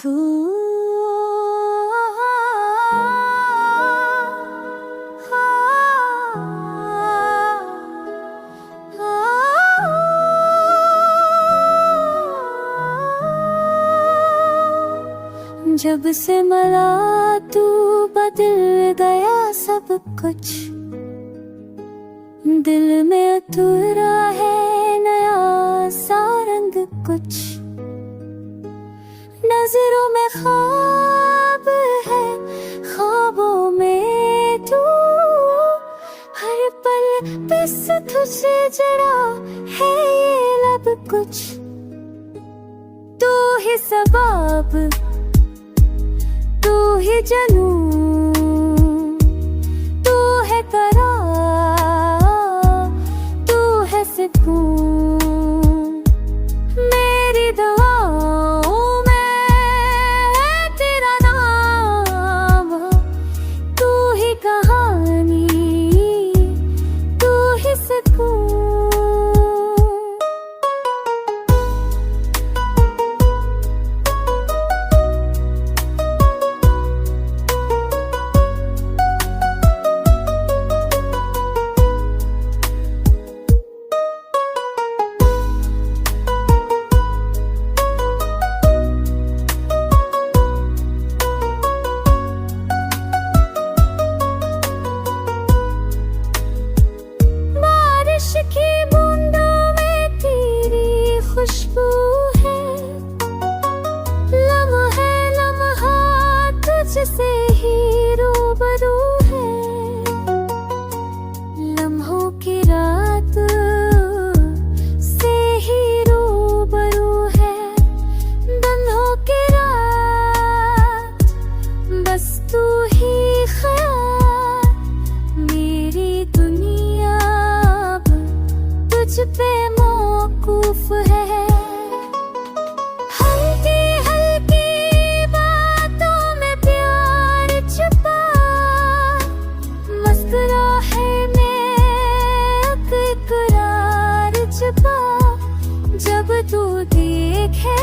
तू जब से मिला तू बदल गया सब कुछ, दिल में उतरा है नया सा रंग कुछ। नजरों में ख्वाब है, ख्वाबों में तू, हर पल बस तुझसे जड़ा है ये लब कुछ। तू ही सबब, तू ही जनूं, तू है करार, तू है सुकून। मेरी दुआओं में है तेरा नाम, तू ही कहानी, तू ही सुकून। की बूंदों में तेरी खुशबू है, लम्हा लम्हा तुझसे ही रूबरू है। लम्हों की रात से ही रूबरू है, बंधों की रात बस तू ही ख्याल। मेरी दुनिया तुझ पे मौकूफ है। हल्की हल्की बातों में प्यार छुपा, मुस्कुराहट में इकरार छुपा। जब तू देखे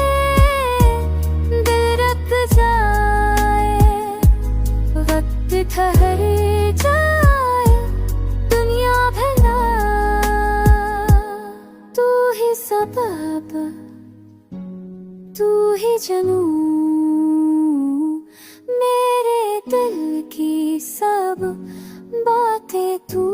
दिल रख जाए, वक्त ठहर जाए, दुनिया भला। तू ही सबब, तू ही जनूं, मेरे दिल की सब बातें तू।